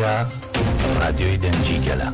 گەلە رادیۆی دەنگی گەلە.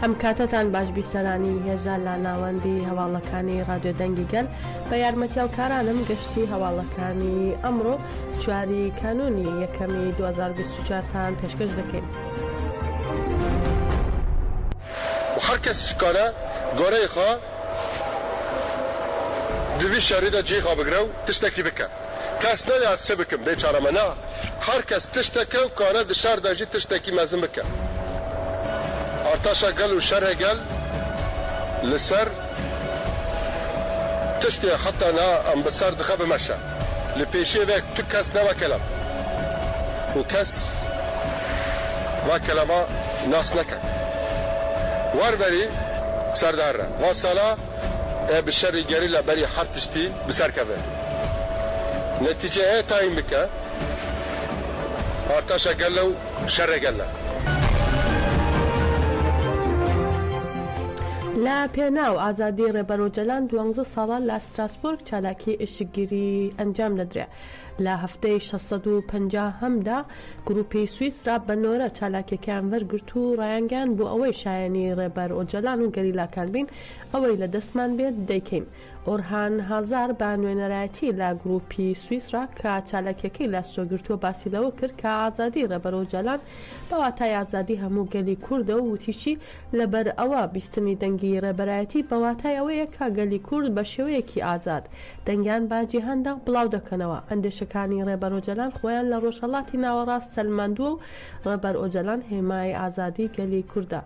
ئەم کاتتان باش بیسەرانی هێژە لە ناوەندی هەواڵەکانی رادیۆ دەنگی گەل بە یارمەتیاو کارانم گەشتی هەواڵەکانی ئەمڕۆ 4 کانونی یەکەمی 2024تان پێشکەش دەکەین. هەر کەس شکارە گۆرەی خوا دوی شەریدا جێخوا بگرە و تشتێکی بکە. کەس نەوێت چ بکەم بێچارەمە نا. هەر کەس تشتەکە و کارە دشارداژی تشتێکی مەزن بکە. ارتاشا قال وشرها قال لسر تشتي حتى انا ام بسار دخل مشى لبيشي بك تكاس نوا كلام وكاس ما كلامه ناس نكا واربري سر داره وصلا بالشر جريلا بري حرتشتي بسر كذا نتيجه ايه تايم بك ارتاشا قال له شر قال له لە پێناو ئازادی ڕێبەرۆجەلان 12 ساڵە لە ستراسبورگ چالاکی ئشتگیری ئەنجام دەدرێت. لە هەفتەی 650دا گروپی سویسرا بە نۆرە چالاکیەکان وەرگرت و ڕایانگەیان بۆ ئەوەی شایەنی ڕێبەر ئۆجەلان و گەریلاکان بین ئەوەی لە دەستمان بێت دەیکەین. ئۆرهان هازار بە نوێنەرایەتی لە گروپی سویسرا کە چالاکیەکەی لە سۆگرتووە باسی لەوە کرد کە ئازادی ڕێبەر ئۆجەلان بەواتای ئازادی هەموو گەلی کوردە و وتیشی لەبەر ئەوە بیستنی دەنگی ڕێبەرایەتی بەواتای ئەوەیە کە گەلی کورد بە شێوەیەکی ئازاد دەنگیان با جیهاندا بڵاو دەکەنەوە. ئەندێشەکانی ڕێبەر ئۆجەلان خۆیان لە ڕۆژهەڵاتی ناوەڕاست سەلماندووە و ڕێبەر ئۆجەلان هێمای ئازادی گەلی کوردە.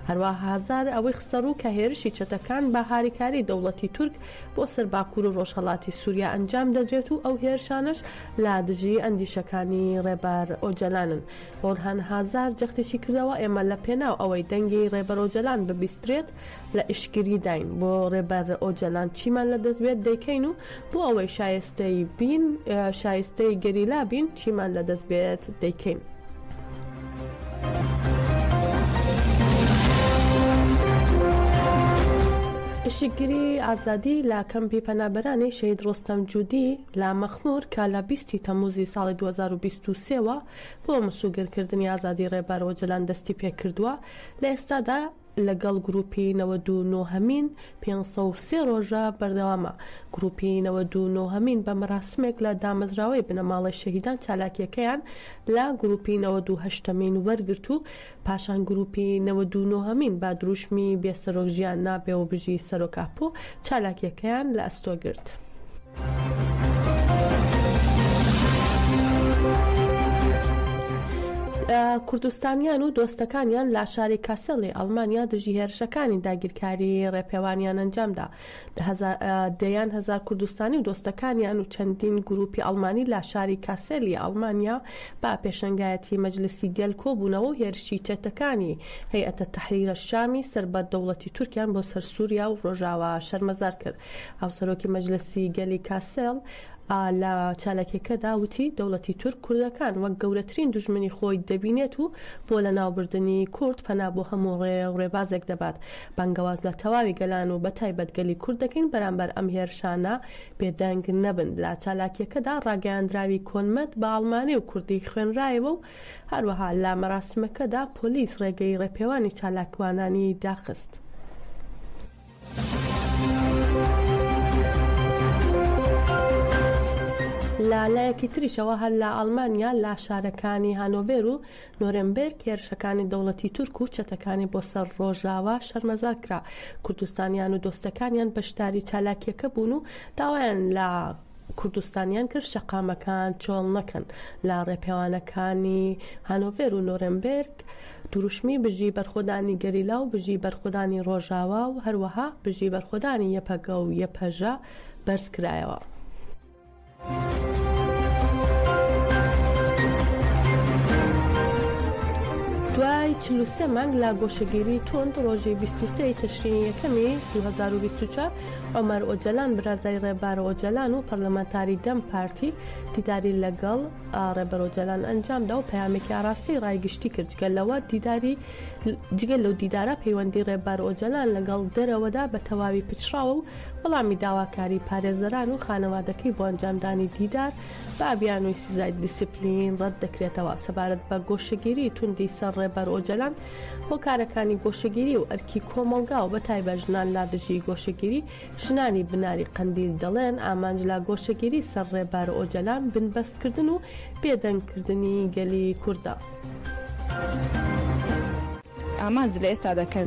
هەروە هازار ئەوەی خستەڕوو کە هێرشی چەتەکان بە هاریکاری دەوڵەتی تورک بۆ سەر باکوور و ڕۆژهەڵاتی سووریا ئەنجام دەدرێت و ئەو هێرشانش لا دژی ئەندیشەکانی ڕێبەر ئۆجەلانن. ئۆرهان هازار جەختێکی کردەوە ئێمە لە پێناو ئەوەی دەنگی ڕێبەر ئۆجەلان ببیسترێت لە ئشتگیری داین بۆ ڕێبەر ئۆجەلان چیمان لە دەستبێت دەیکەین و بۆ ئەوەی شایستەی بین شایستەی گەریلا بین چیمان لە دەستبێت دەیکەین. ئشتگیری ئازادی لە کەمپی پەنابەرانی شەید ڕۆستەم جوودی لە مەخموور کە لە 20 تەموزی ساڵی 2023ەوە بۆ مسوگەرکردنی ئازادی ڕێبەر ئۆجەلان دەستی پێکردووە. لە ئێستادا لەگەڵ گروپی 99هەمین 503 ڕۆژە بەردەوامە. گروپی 99هەمین بە مەراسمێک لە دامەزراوەی بنەماڵی شەهیدان چالاکیەکەیان لە گروپی 98هەمین وەرگرت و پاشان گروپی 99هەمین با دروشمی بێسەرۆک ژیان نابێ و بژی سەرۆکاپۆ چالاکیەکەیان لە ئەستۆ گرت. کوردستانیان و دۆستەکانیان لە شاری کاسێڵی ئەڵمانیا دژی هێرشەکانی داگیرکاری ڕێپێوانیان ئەنجامدا. دەیان هەزار کوردستانی و دۆستەکانیان و چەندین گروپی ئەڵمانی لە شاری کاسێلی ئەڵمانیا با پێشەنگایەتی مەجلسی گەل کۆبوونەوە و هێرشی چێتەکانی هەیئەتە تەحریرە شامی سەربەت دەوڵەتی تورکیان بۆ سەر سووریا و ڕۆژاوا شەرمەزار کرد. هاوسەرۆکی مەجلسی گەلی کاسێڵ لە چالاکیەکەدا وتی دەوڵەتی تورک کوردەکان وەک گەورەترین دوژمنی خۆی دەبینێت و بۆ لە ناوبردننی کورد پەنا بۆ هەموو ڕێبازێک دەبات. بانگەواز لە تەواوی گەلان و بە تایبەت گەلی کورد دەکەین بەرامبەر ئەم هێرشانە بێدەنگ نەبن. لە چالاکیەکەدا ڕاگەیاندراوی کۆنمەت بە ئەڵمانی و کوردی خوێنرایەوە و هەروەها لە مەراسمەکەدا پۆلیس ڕێگەی ڕێپێوانی چالاکوانانی داخست. لایەکی تریشەوە هەر لە ئەڵمانیا لە شارەکانی هانۆڤێر و نۆرنبێرگ هێرشەکانی دەوڵەتی تورک و چەتەکانی بۆ سەر ڕۆژاوا شەرمەزار کرا. کوردستانیان و دۆستەکانیان بەشداری چالاکیەکە بوون و داوایان لە کوردستانیان کرد شەقامەکان چۆڵ نەکەن. لە ڕێپێوانەکانی هانۆڤێر و نۆرنبێرگ دروشمی بژی بەرخۆدانی گەریلا و بژی بەرخۆدانی ڕۆژاوا و هەروەها بژی بەرخۆدانی یەپەگە و یەپەژە بەرز کرایەوە. دوای دوای 43 مانگ لە گۆشەگیری تۆند ڕۆژی 23 تەشرینی یەکەمی 2024 عومەر ئۆجەلان برازای ڕێبارە ئۆجەلان و پەرلەمانتاری دەم پارتی دیداری لەگەڵ ڕێبەر ئۆجەلان ئەنجامدا و پەیامێکی ئاراستی ڕایگشتی کرد جگەل لەو دیدارە پەیوەندی ڕێبار ئۆجەلان لەگەڵ دەرەوەدا بە تەواوی پچراوە و وەڵامی داواکاری پارێزەران و خانەوادەکەی بۆ ئەنجامدانی دیدار بە ئابیانووی سزای دیسیپلین ڕەت دەکرێتەوە سەبارەت بە گۆشەگیری توندی سەر ڕێبەر ئۆجەلان بۆ کارەکانی گۆشەگیری و ئەرکی کۆمەلگا و بەتایبەت ژنان لا دژی گۆشەگیری ژنانی بناری قەندیل دەڵێن ئامانج لە گۆشەگیری سەر ڕێبار ئۆجەلان بنبەستکردن و بێدەنگکردنی گەلی کوردە. ئامانج لە ئێستا دەکەن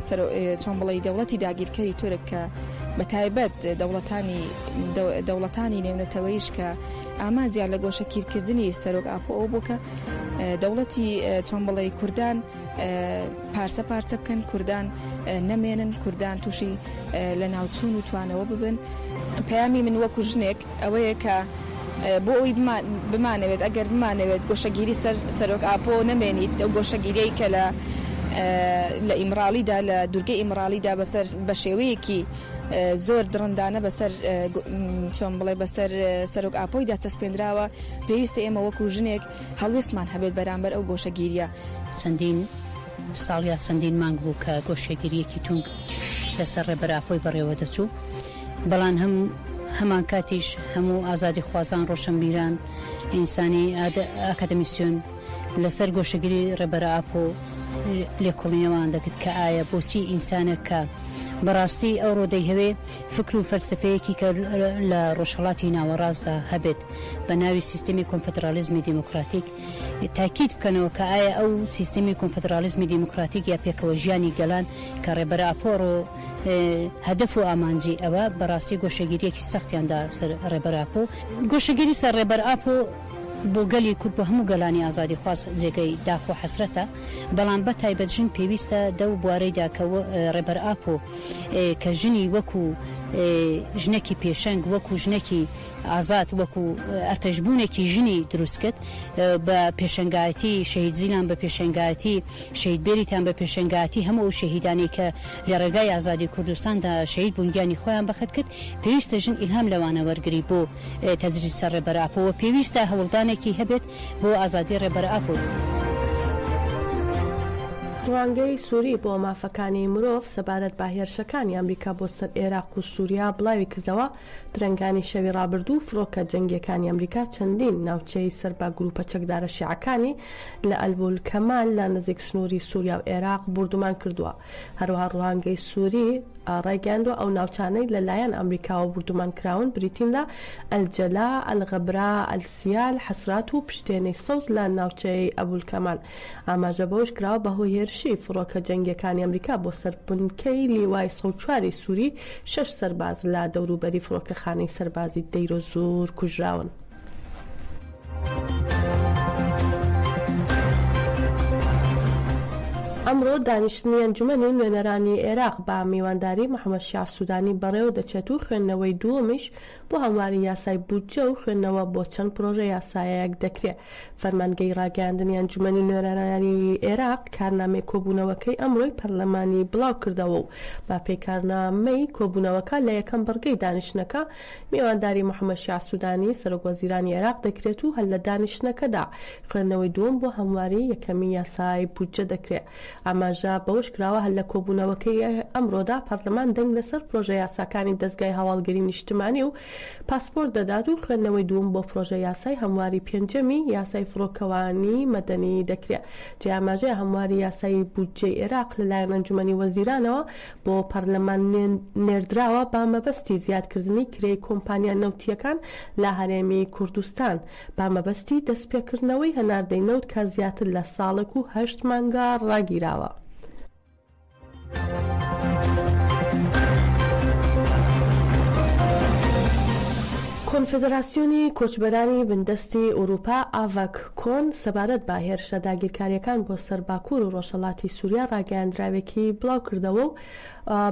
چۆن بڵێ دەوڵەتی داگیرکەری تورک کە بە تایبەت دەوڵەتانی نێونەتەوەیش کە ئامانجیان لە گۆشەگیرکردنی سەرۆک ئاپۆ ئەو بووکە دەوڵەتی چۆن بڵێ کوردان پارچە پارچە بکەن کوردان نەمێنن کوردان تووشی لە ناوچوون و توانەوە ببن. پەیامی من وەکو ژنێک ئەوەیە کە بۆ ئەوی بمانەوێت ئەگەر بمانەوێت گۆشەگیری سەرۆک ئاپۆ نەمێنیت ئەو گۆشەگیریەی کە لە ئیمراڵیدا لە دوورگەی ئیمراڵیدا بەسەر بە شێوەیەکی زۆر درڕندانە بەسەر چۆن بڵێ بەسەر سەرۆک ئاپۆیدا چەسپێنراوە پێویستە ئێمە وەکو ژنێک هەڵوێستمان هەبێت بەرامبەر ئەو گۆشەگیریە. چەندین ساڵیا چەندین مانگ بوو کە گۆشەگیریەکی تونگ لەسەر ڕێبەر ئاپۆی بەڕێوە دەچوو بەڵام هەمان کاتیش هەموو ئازادی خوازان ڕۆشنبیران ئینسانی ئاکادمیسیۆن لەسەر گۆشەگیری ڕێبەر ئاپۆ لێکۆڵینەوەیان دەکرد کە ئایا بۆچی ئینسانە کە بەڕاستی ئەو ڕۆدەی هەوێ فکر و فەلسفەیەکی کە لە ڕۆژهەڵاتی ناوەڕاستدا هەبێت بە ناوی سیستەمی کۆنفدرالیزمی دیموکراتیک تاکید بکەنەوە کە ئایا ئەو سیستەمی کۆنفدرالیزمی دیموکراتیک یا پێکەوە ژیانی گەلان کە ڕێبەر ئاپۆ هەدەف و ئامانجی ئەوە بەڕاستی گۆشەگیریەکی سەختیاندا سەر ڕێبەر ئاپۆ گۆشەگیری سەر ڕێبەر ئاپۆ بۆ گەلی کورد بۆ هەموو گەلانی ئازادی خواست جێگەی داخۆ حەسرەتە بەڵام بە تایبەت ژن پێویستە دەو بوارەیدا کە ڕێبەر ئاپۆ کە ژنی وەکو ژنێکی پێشەنگ وەکو ژنێکی ئازاد وەکو ئەرتەشبوونێکی ژنی دروستکرد بە پێشەنگایەتی شەهیدزیلان بە پێشەنگایەتی شەهیدبێریتان بە پێشەنگایەتی هەموو شەهیدانی کە لە ڕێگای ئازادی کوردستاندا شەهید بوون گیانی خۆیان بەخت کرد پێویستە ژن ئیلهام لەوانە وەرگری بۆ تەجریز سەر ڕێبەر ئاپۆوە پێویستە هەوڵدانێکی هەبێت بۆ ئازادی ڕێبەر ئاپۆ. ڕوانگەی سووری بۆ مافەکانی مرۆڤ سەبارەت بە هێرشەکانی ئەمریکا بۆ سەر عێراق و سووریا بڵاوی کردەوە درەنگانی شەوی ڕابردوو فڕۆکە جەنگیەکانی ئەمریکا چەندین ناوچەی سەر بە گروپە چەکدارە شیعەکانی لە ئەلبول کەمال لە نزیک سنووری سووریا و عێراق بردومان کردووە. هەروەها ڕوانگەی سووری ڕایگەاندووە ئەو ناوچانەی لەلایەن ئەمریکاوە بردومان کراون بریتین لە ئەلجەلا ئەلغەبرا ئەلسیال حەسرات و پشتێنەی سەوز لە ناوچەی ئەبول کەمال. ئاماژە بەوەش کراوە بەهۆی هێرشی فڕۆکە جەنگیەکانی ئەمریکا بۆ سەر بنکەی لیوای 104 سووری 6 سەرباز لە دەوروبەری فڕۆکەخانەی سەربازی دەیر و زۆر کوژراون. ئەمڕۆ دانیشتنی ئەنجومەنی نوێنەرانی عێراق بە میوانداری محەممەد شیع سوودانی بەڕێوە دەچێت و خوێندنەوەی دووەمیش بۆ هەمواری یاسای بودجە و خوێندنەوە بۆ چەند پرۆژە یاسایەک دەکرێت. فەرمانگەی ڕاگەاندنی ئەنجومەنی نوێنەرانی عێراق کارنامەی کۆبوونەوەکەی ئەمڕۆی پەرلەمانی بڵاو کردەوە و با پێکارنامەی کۆبوونەوەکە لە یەکەم بەرگەی دانیشتنەکە میوانداری محەممەد شیع سوودانی سەرۆکوەزیرانی عێراق دەکرێت و هەر لە دانیشتنەکەدا خوێندنەوەی دووەم بۆ هەمواری یەکەمی یاسای بودجە دەکرێت. ئاماژە بەوش کراوە هەر لە کۆبوونەوەکەی ئەمڕۆدا پەرلەمان دەنگ لەسەر پرۆژە یاساکانی دەستگای هەواڵگری نیشتمانی و پاسپۆرت دەدات و خوێندنەوەی دووەم بۆ پرۆژە یاسای هەمواری پێنجەمی یاسای فڕۆکەوانی مەدەنی دەکرێت. جێ ئاماژەی هەمواری یاسای بودجەی عێراق لەلایەن ئەنجومەنی وەزیرانەوە بۆ پەرلەمان نێردراوە با مەبەستی زیادکردنی کرێی کۆمپانیا نەوتیەکان لە هەرێمی کوردستان با مەبەستی دەستپێکردنەوەی هەناردەی نەوت کە زیاتر لە ساڵێک و 8 مانگە ڕاگیراوە. کۆنفدراسیۆنی کۆچبەرانی بندەستی ئەوروپا ئاڤاک کۆن سەبارەت بە هێرشە داگیرکاریەکان بۆ سەر باکوور و ڕۆژهەڵاتی سووریا ڕاگەیاندراوێکی بڵاو کردەوە و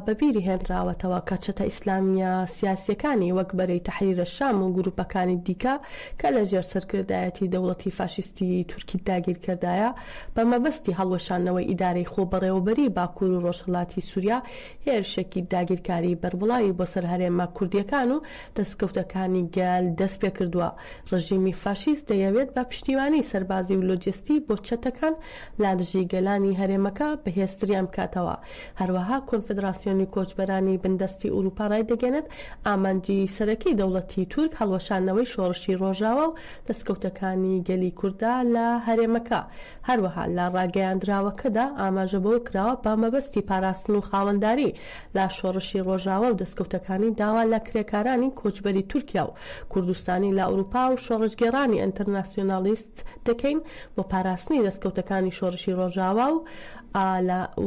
بەبیری هێنراوەتەوە کە چەتە ئیسلامیە سیاسیەکانی وەک بەرەی تەحریرە شام و گروپەکانی دیکە کە لە ژێر سەرکردایەتی دەوڵەتی فاشیستی تورکی داگیرکردایە بە مەبەستی هەڵوەشانەوەی ئیدارەی خۆبەڕێوەبەری باکوور و ڕۆژهەڵاتی سووریا هێرشێکی داگیرکاری بەربڵاوی بۆ سەر هەرێمە کوردیەکان و دەستکەوتەکانی گەل دەست پێ کردووە. ڕژیمی فاشیست دەیەوێت بە پشتیوانی سەربازی و لۆجستی بۆ چەتەکان لا دژی گەلانی هەرێمەکە بەهێزتریان بکاتەوە. هەروەها کۆنفدراسیۆنی کۆچبەرانی بندەستی ئوروپا ڕای دەگەنێت ئامانجی سەرەکی دەوڵەتی تورک هەڵوەشانەوەی شۆڕشی ڕۆژاوە و دەستکەوتەکانی گەلی کووردا لە هەرێمەکە. هەروەها لە ڕاگەیاندراوەکەدا ئاماژەبەوە کراوە بە مەبەستی پاراستن و خاوەنداری لە شۆڕشی ڕۆژاوە و دەستکەوتەکانی داوا لە کرێکارانی کۆچبەری تورکیا و کوردستانی لە ئەوروپا و شۆڕشگێڕانی ئینتەرناسیۆنالیست دەکەین بۆ پاراستنی دەستکەوتەکانی شۆڕشی ڕۆژاوا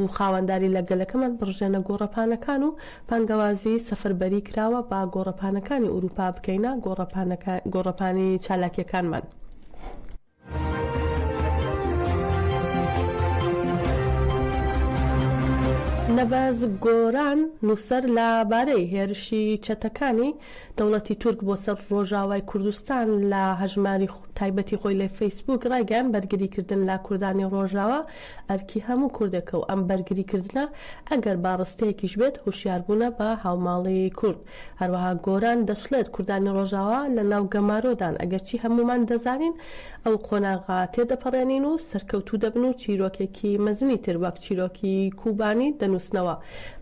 و خاوەنداری لە گەلەکەمان بڕژێنە گۆڕەپانەکان و پانگەوازی سەفەربەری کراوە با گۆڕەپانەکانی ئوروپا بکەینە گۆڕەپانی چالاکیەکانمان. نەبەز گۆران نووسەر لەبارەی هێرشی چەتەکانی دەوڵەتی تورک بۆ سەر ڕۆژاوای کوردستان لە هەژماری تایبەتی خۆی لە فەیسبوک ڕایگەیاند بەرگریکردن لە کوردانی ڕۆژاوە ئەرکی هەموو کوردەکە و ئەم بەرگریکردنە ئەگەر باڕستەیەکیش بێت هوشیاربوونە بە هاوماڵی کورد. هەروەها گۆران دەشڵێت کوردانی ڕۆژاوە لە ناو گەمارۆدان ئەگەرچی هەمومان دەزانین ئەو قۆناغا تێدەپەڕێنین و سەرکەوتوو دەبن و چیرۆکێکی مەزنی تر وەک چیرۆکی کوبانی دەنووسنەوە.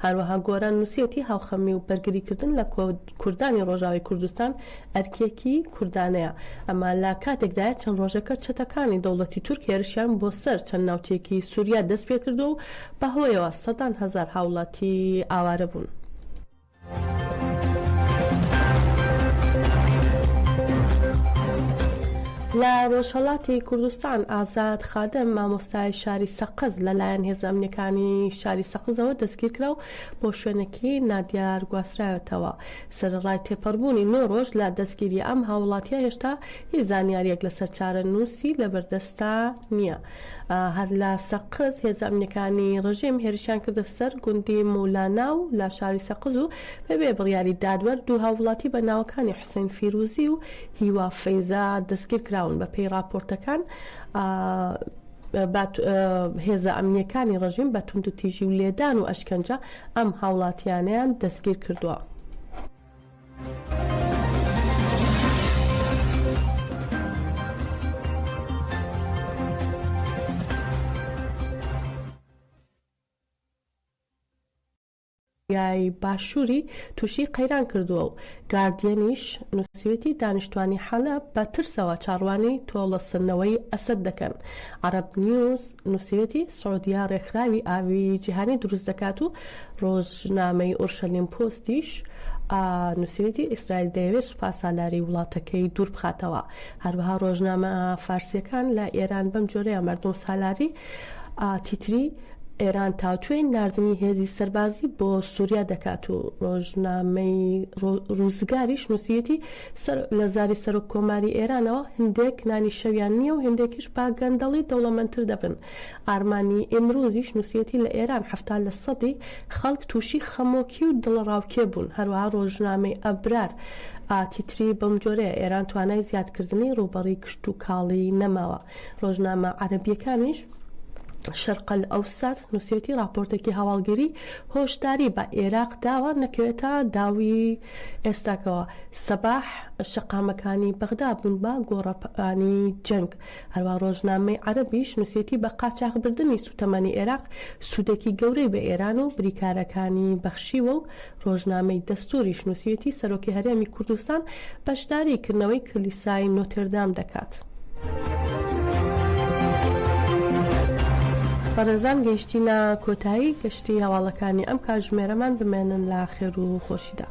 هەروەها گۆران نووسێتی هاوخەمی و بەرگریکردن لە کوردانی ڕۆژاوی کوردستان ئەرکێکی کوردانەیە. ئەمە لە کاتێکدایە چەند ڕۆژەکە چەتەکانی دەوڵەتی تورک هێرشیان بۆ سەر چەند ناوچێکی سووریا دەست پێ کردو و بەهۆیەوە سەدان هەزار هاوڵاتی ئاوارە بوون. لە ڕۆژهەڵاتی کوردستان ئازاد خادم مامۆستای شاری سەقز لەلایەن هێزە ئەمنیەکانی شاری سەقزەوە دەستگیر کرا و بۆ شوێنێکی نادیار گواستراوەتەوە. سەرڕای تێپەڕبوونی 9 ڕۆژ لە دەستگیری ئەم هاوڵاتیە هێشتا هیچ زانیاریەک لەسەر چارە نووسی لە بەردەستا نییە. هەر لە سەقز هێزە ئەمنیەکانی ڕژیم هێرشیان کردە سەر گوندی مولانا و لە شاری سەقز و بەبێ بڕیاری دادوەر دوو هاوڵاتی بە ناوەکانی حوسێن فیروزی و هیوا فەیزا دەستگیر کراون. بەپێی راپۆرتەکان هێزە ئەمنیەکانی ڕژیم بە توند و تیژی و لێدان و ئەشکەنجە ئەم هاوڵاتیانیان دەستگیر کردووە. یای باشووری تووشی قەیران کردووە و گاردیەنیش نووسێتی دانیشتوانی حەلەب بە ترسەوە چاڕوانی تۆڵەسنەوەی ئەسەد دەکەن. عەرەب نیوز نووسێتی سعودیا ڕێکخراوی ئاوی جیهانی دروست دەکات و ڕۆژنامەی ئورشەلیم پۆستیش نووسێتی ئیسرائیل دەیەوێت سوپاسالاری وڵاتەکەی دوور بخاتەوە. هەروەها ڕۆژنامە فارسیەکان لە ئێران بەم جۆرەیە مەردم سالاری تیتری ئێران تاوتوێن ناردنی هێزی سەربازی بۆ سووریا دەکات و ڕۆژنامەی ڕووزگاریش نووسێتی لە زاری سەرۆک کۆماری ئێرانەوە هەندێک نانی شەویان نییە و هەندێکیش با گەندەڵی دەوڵەمەندتر دەبن. ئارمانی ئێمرۆزیش نووسێتی لە ئێران 70% خەڵک تووشی خەمۆکی و دڵڕاوکێ بوون. هەروەها ڕۆژنامەی ئەبرار تیتری بەم جۆرەیە ئێران توانای زیادکردنی ڕووبەڕی کشت و کاڵی نەماوە. ڕۆژنامە عەرەبیەکانیش شەرقەل ئەوسات نووسێتی راپۆرتێکی هەواڵگیری هۆشداری بە عێراق داوە نەکەوێتە داوی ئێستاکەوە. سەباح شەقامەکانی بەغدا بوون بە گۆڕەپانی جەنگ. هەروە ڕۆژنامەی عەرەبیش نووسێتی بە قاچاغبردنی سوتەمەنی عێراق سوودێکی گەورەی بە ئێران و بریکارەکانی بەخشیوە و ڕۆژنامەی دەستوریش نووسێتی سەرۆکی هەرێمی کوردستان بەشداریکردنەوەی کلیسای نۆتردام دەکات. بەڕێزان گەیشتینە کۆتایی گەشتی هەواڵەکانی ئەم کاتژمێرەمان بمێنن لە خێر و خۆشیدا.